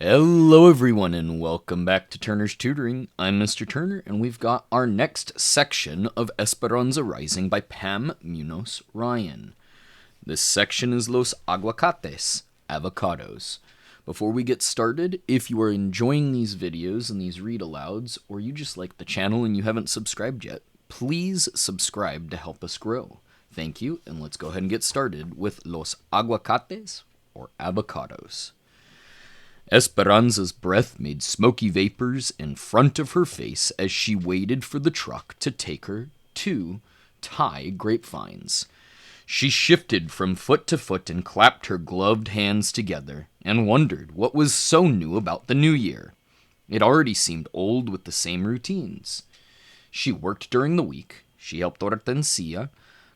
Hello everyone and welcome back to Turner's Tutoring. I'm Mr. Turner and we've got our next section of Esperanza Rising by Pam Munoz Ryan. This section is Los Aguacates, avocados. Before we get started, if you are enjoying these videos and these read-alouds, or you just like the channel and you haven't subscribed yet, please subscribe to help us grow. Thank you, and let's go ahead and get started with Los Aguacates, or avocados. Esperanza's breath made smoky vapors in front of her face as she waited for the truck to take her to Thai grapevines. She shifted from foot to foot and clapped her gloved hands together and wondered what was so new about the new year. It already seemed old with the same routines. She worked during the week. She helped Hortensia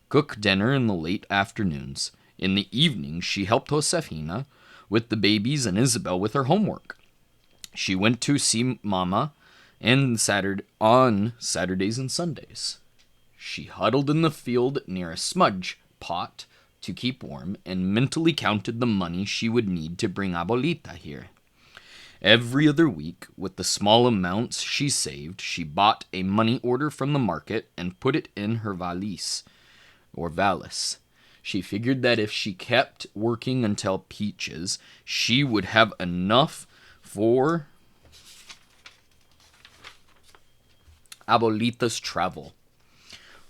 cook dinner in the late afternoons. In the evening, she helped Josefina with the babies and Isabel with her homework. She went to see Mama on Saturdays and Sundays. She huddled in the field near a smudge pot to keep warm and mentally counted the money she would need to bring Abuelita here. Every other week, with the small amounts she saved, she bought a money order from the market and put it in her valise. She figured that if she kept working until peaches, she would have enough for Abuelita's travel.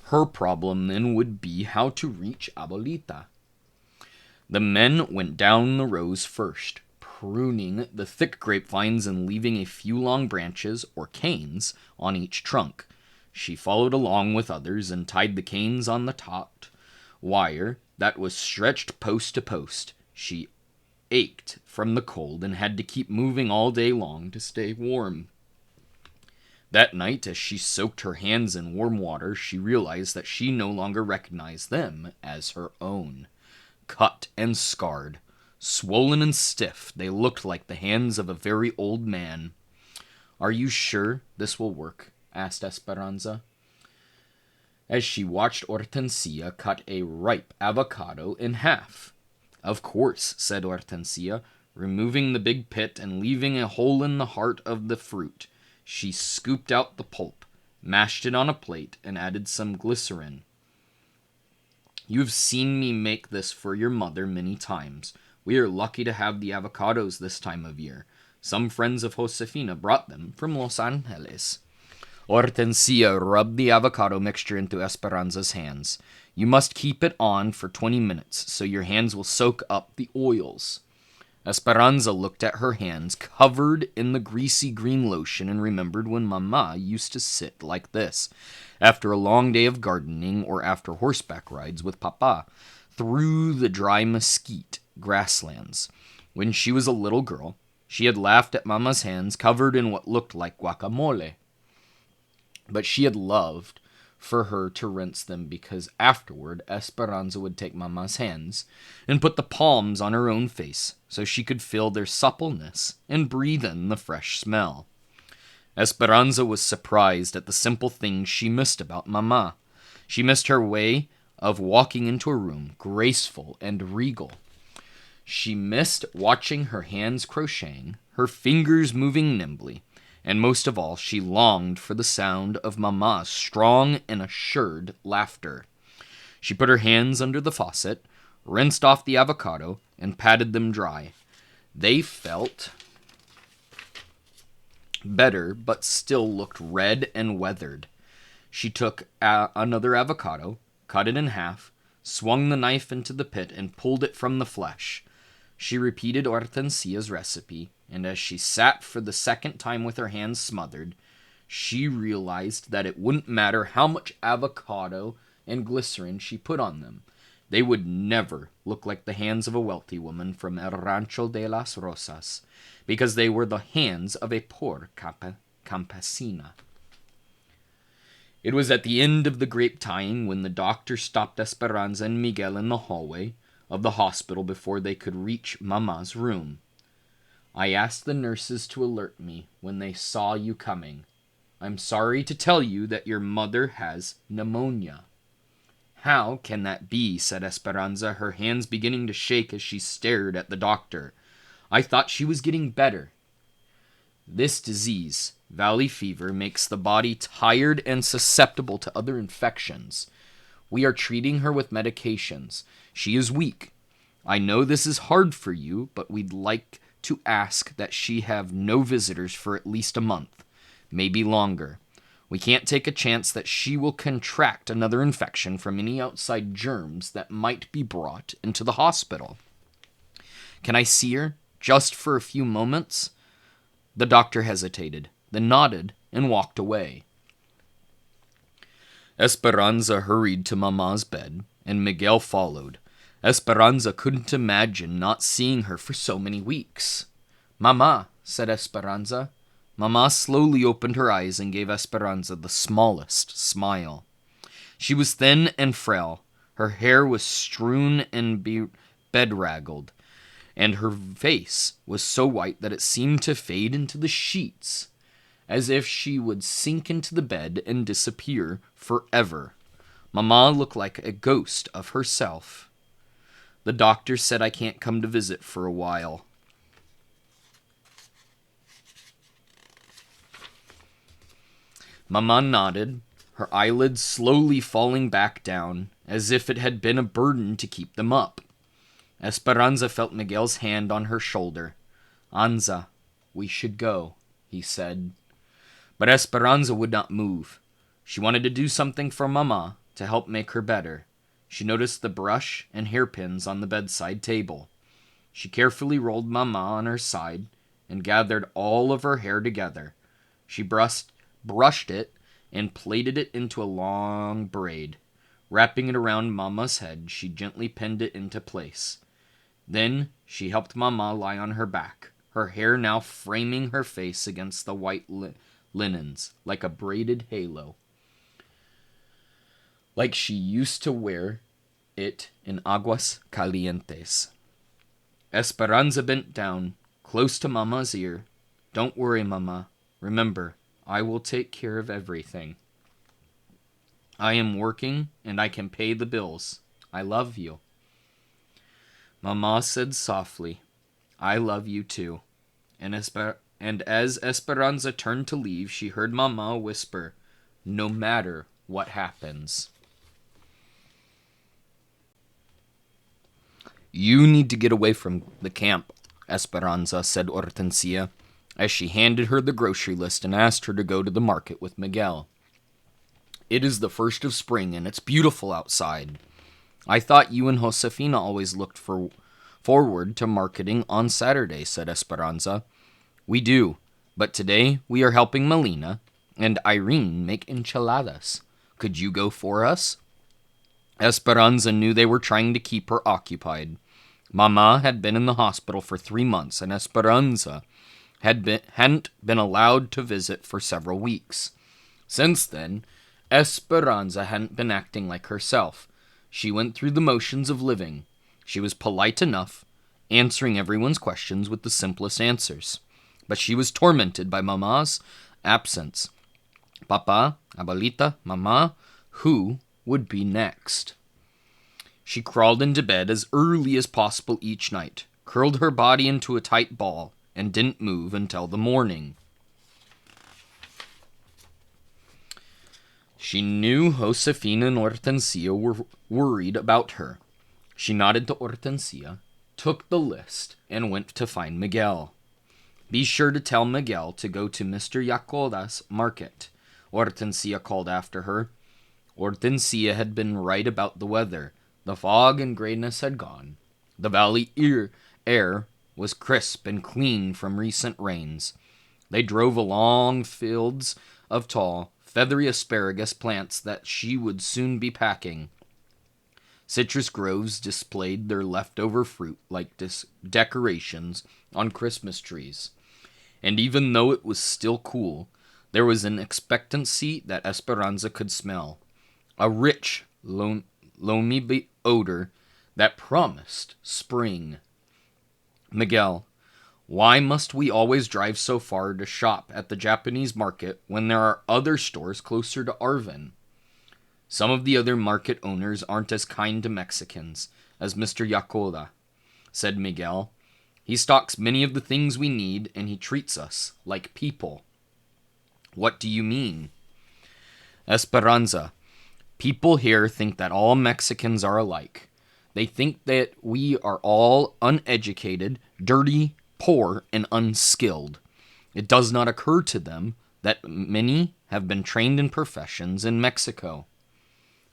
Her problem then would be how to reach Abuelita. The men went down the rows first, pruning the thick grapevines and leaving a few long branches, or canes, on each trunk. She followed along with others and tied the canes on the taut wire that was stretched post to post. She ached from the cold and had to keep moving all day long to stay warm. That night, as she soaked her hands in warm water, she realized that she no longer recognized them as her own. Cut and scarred, swollen and stiff, they looked like the hands of a very old man. "Are you sure this will work?" asked Esperanza, as she watched Hortensia cut a ripe avocado in half. "Of course," said Hortensia, removing the big pit and leaving a hole in the heart of the fruit. She scooped out the pulp, mashed it on a plate, and added some glycerin. "You've seen me make this for your mother many times. We are lucky to have the avocados this time of year. Some friends of Josefina brought them from Los Angeles." Hortensia rubbed the avocado mixture into Esperanza's hands. "You must keep it on for 20 minutes, so your hands will soak up the oils." Esperanza looked at her hands, covered in the greasy green lotion, and remembered when Mama used to sit like this, after a long day of gardening or after horseback rides with Papa, through the dry mesquite grasslands. When she was a little girl, she had laughed at Mama's hands covered in what looked like guacamole. But she had loved for her to rinse them because afterward Esperanza would take Mama's hands and put the palms on her own face so she could feel their suppleness and breathe in the fresh smell. Esperanza was surprised at the simple things she missed about Mama. She missed her way of walking into a room, graceful and regal. She missed watching her hands crocheting, her fingers moving nimbly. And most of all, she longed for the sound of Mama's strong and assured laughter. She put her hands under the faucet, rinsed off the avocado, and patted them dry. They felt better, but still looked red and weathered. She took another avocado, cut it in half, swung the knife into the pit, and pulled it from the flesh. She repeated Hortensia's recipe, and as she sat for the second time with her hands smothered, she realized that it wouldn't matter how much avocado and glycerin she put on them. They would never look like the hands of a wealthy woman from El Rancho de las Rosas, because they were the hands of a poor campesina. It was at the end of the grape tying when the doctor stopped Esperanza and Miguel in the hallway of the hospital before they could reach Mama's room. "I asked the nurses to alert me when they saw you coming. I'm sorry to tell you that your mother has pneumonia." "How can that be?" said Esperanza, her hands beginning to shake as she stared at the doctor. "I thought she was getting better." This disease, valley fever, makes the body tired and susceptible to other infections. We are treating her with medications. She is weak. I know this is hard for you, but we'd like to ask that she have no visitors for at least a month, maybe longer. We can't take a chance that she will contract another infection from any outside germs that might be brought into the hospital. Can I see her, just for a few moments? The doctor hesitated, then nodded and walked away. Esperanza hurried to Mama's bed, and Miguel followed. Esperanza couldn't imagine not seeing her for so many weeks. "Mama," said Esperanza. Mama slowly opened her eyes and gave Esperanza the smallest smile. She was thin and frail. Her hair was strewn and bedraggled, and her face was so white that it seemed to fade into the sheets, as if she would sink into the bed and disappear forever. Mama looked like a ghost of herself. The doctor said I can't come to visit for a while. Mama nodded, her eyelids slowly falling back down, as if it had been a burden to keep them up. Esperanza felt Miguel's hand on her shoulder. "Anza, we should go," he said. But Esperanza would not move. She wanted to do something for Mama to help make her better. She noticed the brush and hairpins on the bedside table. She carefully rolled Mama on her side and gathered all of her hair together. She brushed it and plaited it into a long braid. Wrapping it around Mama's head, she gently pinned it into place. Then she helped Mama lie on her back, her hair now framing her face against the white linens like a braided halo, like she used to wear it in Aguacates. Esperanza bent down, close to Mama's ear. "Don't worry, Mama. Remember, I will take care of everything. I am working, and I can pay the bills. I love you." Mama said softly, "I love you too." And as Esperanza turned to leave, she heard Mama whisper, "No matter what happens." "You need to get away from the camp," Esperanza said Hortensia, as she handed her the grocery list and asked her to go to the market with Miguel. "It is the 1st of spring, and it's beautiful outside. I thought you and Josefina always looked forward to marketing on Saturday," said Esperanza. "We do, but today we are helping Melina and Irene make enchiladas. Could you go for us?" Esperanza knew they were trying to keep her occupied. Mama had been in the hospital for 3 months, and Esperanza hadn't been allowed to visit for several weeks. Since then, Esperanza hadn't been acting like herself. She went through the motions of living. She was polite enough, answering everyone's questions with the simplest answers. But she was tormented by Mama's absence. Papa, Abuelita, Mama, who would be next? She crawled into bed as early as possible each night, curled her body into a tight ball, and didn't move until the morning. She knew Josefina and Hortensia were worried about her. She nodded to Hortensia, took the list, and went to find Miguel. "Be sure to tell Miguel to go to Mr. Yacoda's market," Hortensia called after her. Hortensia had been right about the weather. The fog and grayness had gone. The valley air was crisp and clean from recent rains. They drove along fields of tall, feathery asparagus plants that she would soon be packing. Citrus groves displayed their leftover fruit like decorations on Christmas trees. And even though it was still cool, there was an expectancy that Esperanza could smell. A rich, loamy odor that promised spring. "Miguel, why must we always drive so far to shop at the Japanese market when there are other stores closer to Arvin? Some of the other market owners aren't as kind to Mexicans as Mr. Yacoda," said Miguel. He stocks many of the things we need, and he treats us like people. What do you mean? Esperanza, people here think that all Mexicans are alike. They think that we are all uneducated, dirty, poor, and unskilled. It does not occur to them that many have been trained in professions in Mexico.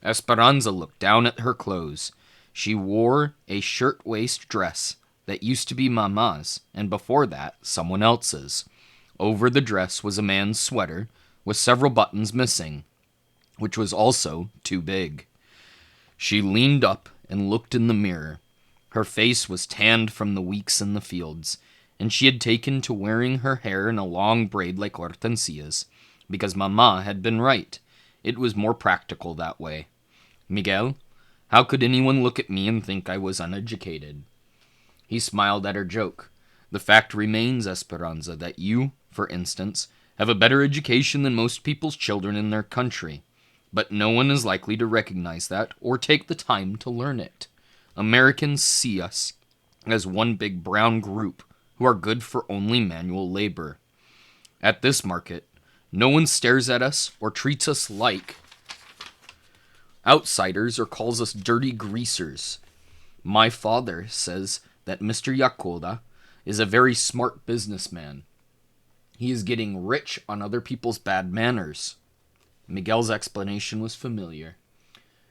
Esperanza looked down at her clothes. She wore a shirt-waist dress that used to be Mama's, and before that, someone else's. Over the dress was a man's sweater, with several buttons missing, which was also too big. She leaned up and looked in the mirror. Her face was tanned from the weeks in the fields, and she had taken to wearing her hair in a long braid like Hortensia's, because Mama had been right. It was more practical that way. Miguel, how could anyone look at me and think I was uneducated? He smiled at her joke. The fact remains, Esperanza, that you, for instance, have a better education than most people's children in their country. But no one is likely to recognize that or take the time to learn it. Americans see us as one big brown group who are good for only manual labor. At this market, no one stares at us or treats us like outsiders or calls us dirty greasers. My father says that Mr. Yakoda is a very smart businessman. He is getting rich on other people's bad manners. Miguel's explanation was familiar.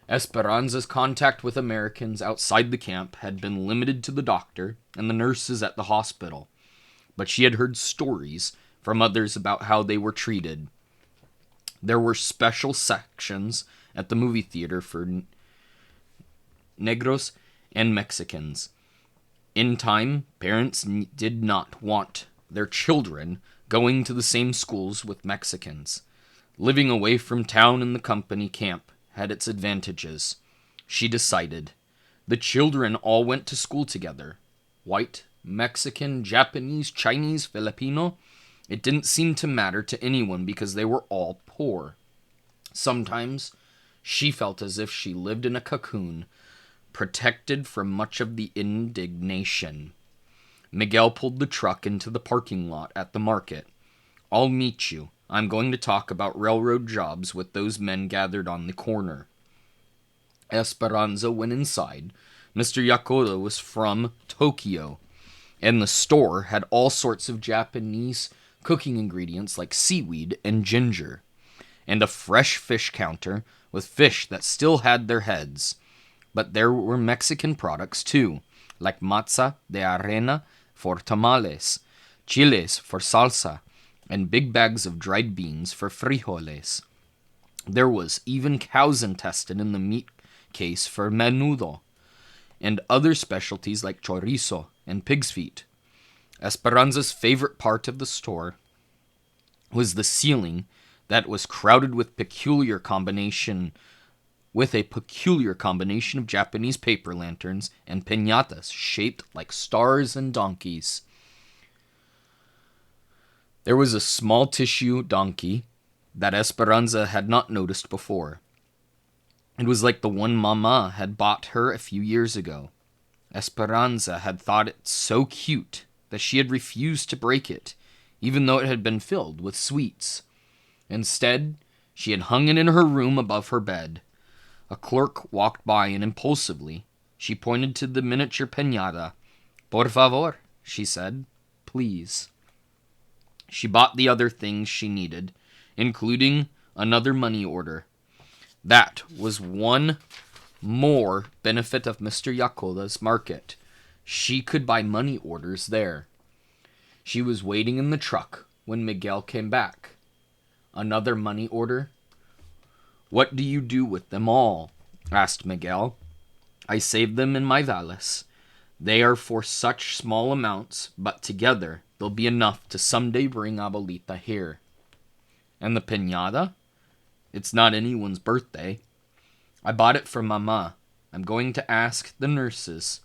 Esperanza's contact with Americans outside the camp had been limited to the doctor and the nurses at the hospital, but she had heard stories from others about how they were treated. There were special sections at the movie theater for Negros and Mexicans. In time, parents did not want their children going to the same schools with Mexicans. Living away from town in the company camp had its advantages. She decided. The children all went to school together. White, Mexican, Japanese, Chinese, Filipino. It didn't seem to matter to anyone because they were all poor. Sometimes she felt as if she lived in a cocoon, protected from much of the indignation. Miguel pulled the truck into the parking lot at the market. I'll meet you. I'm going to talk about railroad jobs with those men gathered on the corner. Esperanza went inside. Mr. Yakoda was from Tokyo, and the store had all sorts of Japanese cooking ingredients like seaweed and ginger, and a fresh fish counter with fish that still had their heads. But there were Mexican products too, like matza de arena for tamales, chiles for salsa, and big bags of dried beans for frijoles. There was even cow's intestine in the meat case for menudo, and other specialties like chorizo and pig's feet. Esperanza's favorite part of the store was the ceiling that was crowded with a peculiar combination of Japanese paper lanterns and piñatas shaped like stars and donkeys. There was a small tissue donkey that Esperanza had not noticed before. It was like the one Mama had bought her a few years ago. Esperanza had thought it so cute that she had refused to break it, even though it had been filled with sweets. Instead, she had hung it in her room above her bed. A clerk walked by and impulsively she pointed to the miniature piñata. Por favor, she said. Please. She bought the other things she needed, including another money order. That was one more benefit of Mr. Yakoda's market. She could buy money orders there. She was waiting in the truck when Miguel came back. Another money order? What do you do with them all? Asked Miguel. I save them in my valise. They are for such small amounts, but together they'll be enough to someday bring Abuelita here. And the piñata? It's not anyone's birthday. I bought it for Mama. I'm going to ask the nurses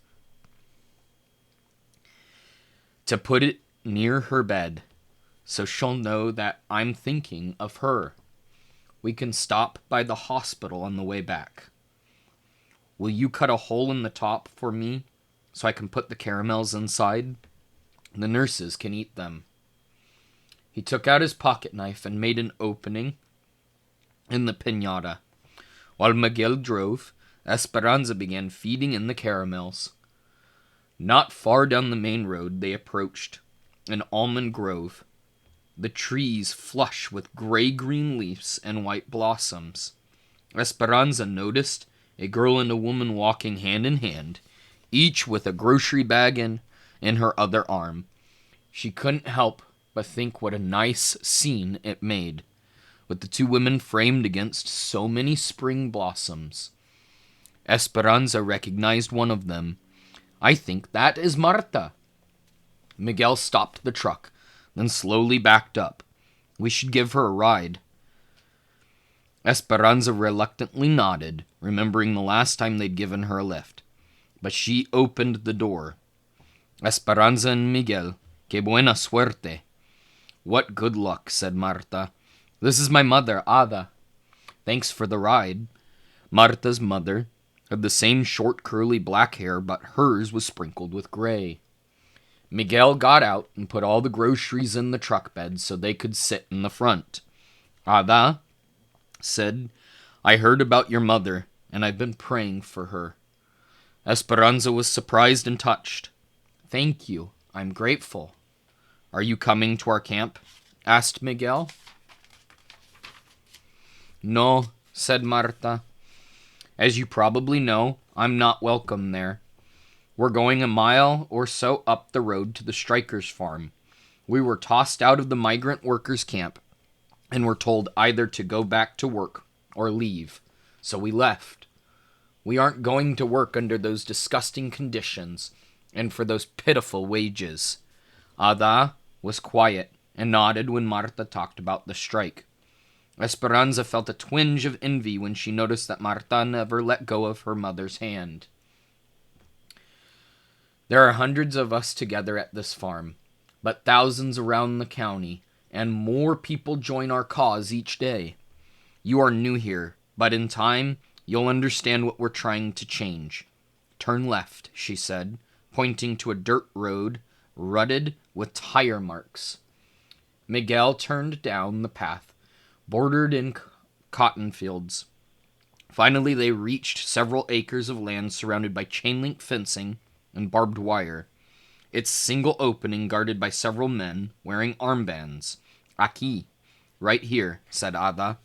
to put it near her bed, so she'll know that I'm thinking of her. We can stop by the hospital on the way back. Will you cut a hole in the top for me, so I can put the caramels inside? The nurses can eat them." He took out his pocket knife and made an opening in the piñata. While Miguel drove, Esperanza began feeding in the caramels. Not far down the main road they approached an almond grove, the trees flush with gray-green leaves and white blossoms. Esperanza noticed a girl and a woman walking hand in hand, each with a grocery bag in her other arm. She couldn't help but think what a nice scene it made, with the two women framed against so many spring blossoms. Esperanza recognized one of them. "I think that is Marta." Miguel stopped the truck, then slowly backed up. "We should give her a ride." Esperanza reluctantly nodded, remembering the last time they'd given her a lift. But she opened the door. Esperanza and Miguel, "Que buena suerte." "What good luck," said Marta. "This is my mother, Ada." "Thanks for the ride." Marta's mother had the same short curly black hair, but hers was sprinkled with gray. Miguel got out and put all the groceries in the truck bed so they could sit in the front. Ada said, "I heard about your mother, and I've been praying for her." Esperanza was surprised and touched. "Thank you. I'm grateful." "Are you coming to our camp?" asked Miguel. "No," said Marta. "As you probably know, I'm not welcome there. We're going a mile or so up the road to the strikers' farm. We were tossed out of the migrant workers' camp and were told either to go back to work or leave. So we left. We aren't going to work under those disgusting conditions and for those pitiful wages." Ada was quiet and nodded when Marta talked about the strike. Esperanza felt a twinge of envy when she noticed that Marta never let go of her mother's hand. "There are hundreds of us together at this farm, but thousands around the county, and more people join our cause each day. You are new here, but in time, you'll understand what we're trying to change. Turn left," she said, pointing to a dirt road rutted with tire marks. Miguel turned down the path, bordered in cotton fields. Finally, they reached several acres of land surrounded by chain-link fencing and barbed wire, its single opening guarded by several men wearing armbands. "Aquí, right here," said Ada.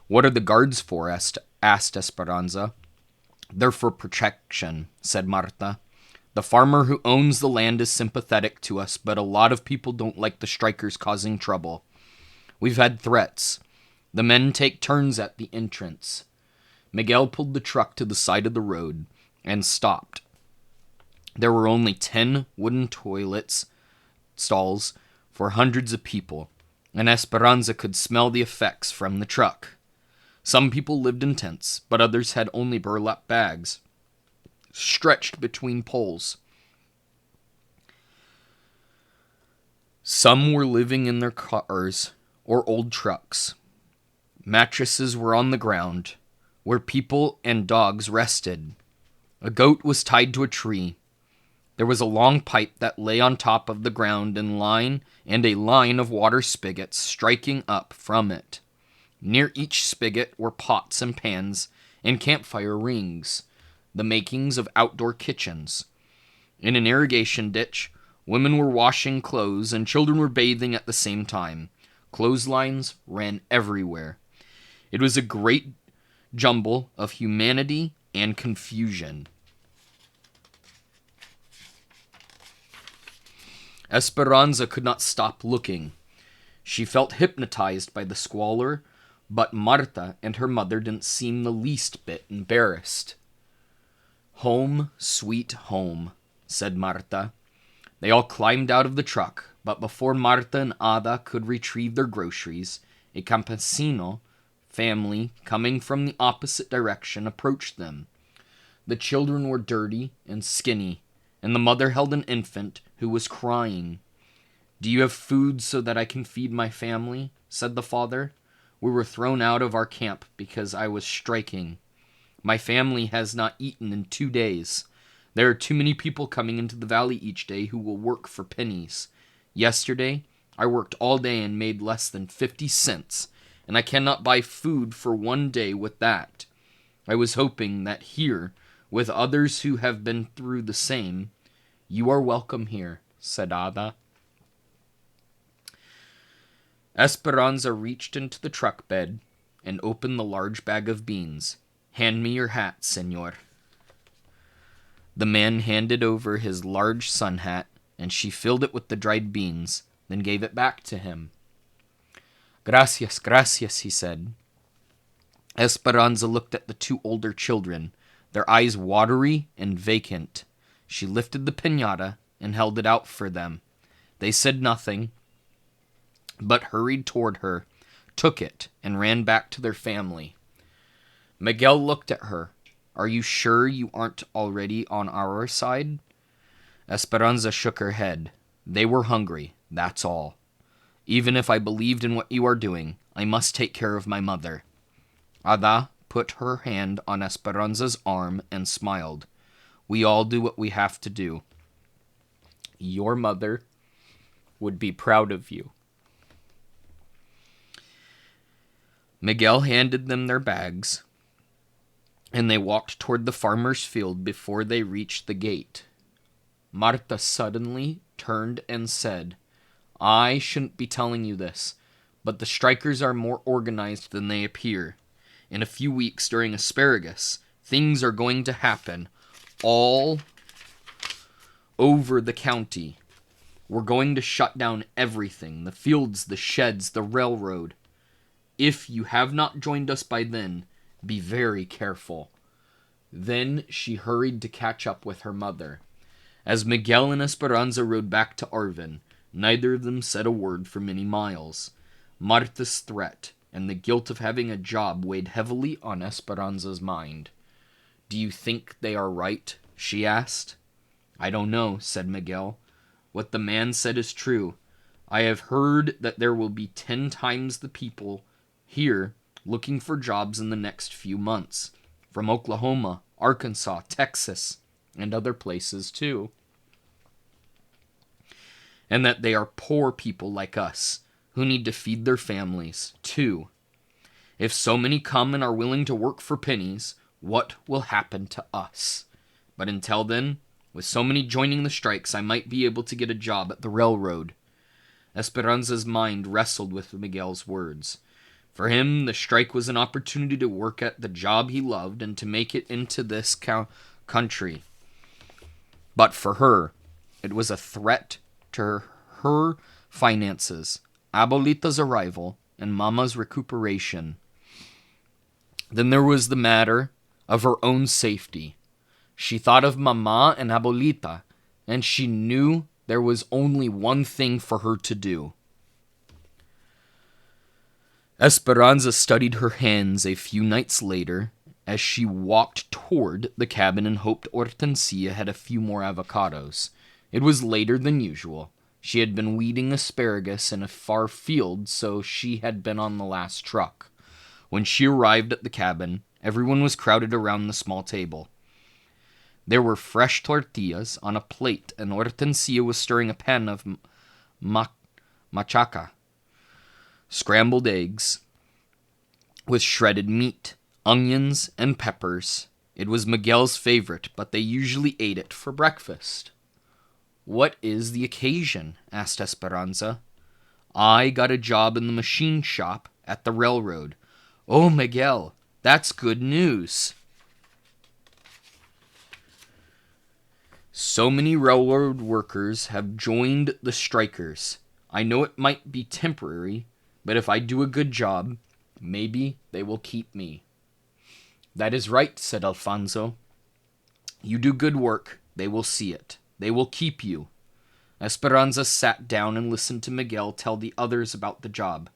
"What are the guards for?" asked Esperanza. "They're for protection," said Marta. "The farmer who owns the land is sympathetic to us, but a lot of people don't like the strikers causing trouble. We've had threats. The men take turns at the entrance." Miguel pulled the truck to the side of the road and stopped. There were only 10 wooden toilets stalls for hundreds of people, and Esperanza could smell the effects from the truck. Some people lived in tents, but others had only burlap bags stretched between poles. Some were living in their cars or old trucks. Mattresses were on the ground, where people and dogs rested. A goat was tied to a tree. There was a long pipe that lay on top of the ground and a line of water spigots striking up from it. Near each spigot were pots and pans and campfire rings, the makings of outdoor kitchens. In an irrigation ditch, women were washing clothes and children were bathing at the same time. Clotheslines ran everywhere. It was a great jumble of humanity and confusion. Esperanza could not stop looking. She felt hypnotized by the squalor, but Marta and her mother didn't seem the least bit embarrassed. "Home, sweet home," said Marta. They all climbed out of the truck, but before Marta and Ada could retrieve their groceries, a campesino family coming from the opposite direction approached them. The children were dirty and skinny, and the mother held an infant who was crying. "Do you have food so that I can feed my family?" said the father. "We were thrown out of our camp because I was striking. My family has not eaten in 2 days. There are too many people coming into the valley each day who will work for pennies. Yesterday, I worked all day and made less than 50 cents, and I cannot buy food for one day with that. I was hoping that here, with others who have been through the same, you are welcome here, said Ada. Esperanza reached into the truck bed and opened the large bag of beans. Hand me your hat, senor. The man handed over his large sun hat, and she filled it with the dried beans, then gave it back to him. Gracias, gracias, he said. Esperanza looked at the two older children, their eyes watery and vacant. She lifted the piñata and held it out for them. They said nothing, but hurried toward her, took it, and ran back to their family. Miguel looked at her. Are you sure you aren't already on our side? Esperanza shook her head. They were hungry, that's all. Even if I believed in what you are doing, I must take care of my mother. Ada put her hand on Esperanza's arm and smiled. We all do what we have to do. Your mother would be proud of you. Miguel handed them their bags, and they walked toward the farmer's field before they reached the gate. Marta suddenly turned and said, I shouldn't be telling you this, but the strikers are more organized than they appear. In a few weeks during asparagus, things are going to happen all over the county. We're going to shut down everything, the fields, the sheds, the railroad. If you have not joined us by then, be very careful. Then she hurried to catch up with her mother. As Miguel and Esperanza rode back to Arvin, neither of them said a word for many miles. Marta's threat and the guilt of having a job weighed heavily on Esperanza's mind. Do you think they are right? She asked. I don't know, said Miguel. What the man said is true. I have heard that there will be 10 times the people here looking for jobs in the next few months, from Oklahoma, Arkansas, Texas, and other places too. And that they are poor people like us, who need to feed their families, too. If so many come and are willing to work for pennies, what will happen to us? But until then, with so many joining the strikes, I might be able to get a job at the railroad. Esperanza's mind wrestled with Miguel's words. For him, the strike was an opportunity to work at the job he loved and to make it into this country. But for her, it was a threat to her finances, Abuelita's arrival, and Mama's recuperation. Then there was the matter of her own safety. She thought of Mama and Abuelita, and she knew there was only one thing for her to do. Esperanza studied her hands a few nights later as she walked toward the cabin and hoped Hortensia had a few more avocados. It was later than usual. She had been weeding asparagus in a far field, so she had been on the last truck. When she arrived at the cabin, everyone was crowded around the small table. There were fresh tortillas on a plate, and Hortensia was stirring a pan of machaca, scrambled eggs, with shredded meat, onions, and peppers. It was Miguel's favorite, but they usually ate it for breakfast. What is the occasion? Asked Esperanza. I got a job in the machine shop at the railroad. Oh, Miguel, that's good news. So many railroad workers have joined the strikers. I know it might be temporary, but if I do a good job, maybe they will keep me. That is right, said Alfonso. You do good work, they will see it. They will keep you. Esperanza sat down and listened to Miguel tell the others about the job,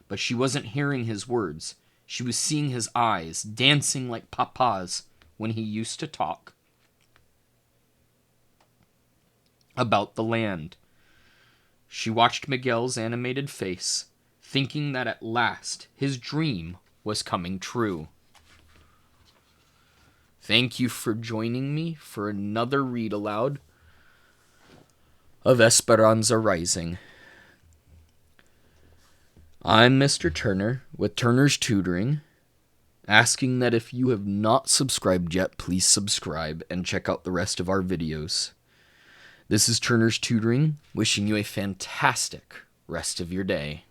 but she wasn't hearing his words. She was seeing his eyes, dancing like Papa's when he used to talk about the land. She watched Miguel's animated face, thinking that at last his dream was coming true. Thank you for joining me for another read aloud of Esperanza Rising. I'm Mr. Turner with Turner's Tutoring, asking that if you have not subscribed yet, please subscribe and check out the rest of our videos. This is Turner's Tutoring, wishing you a fantastic rest of your day.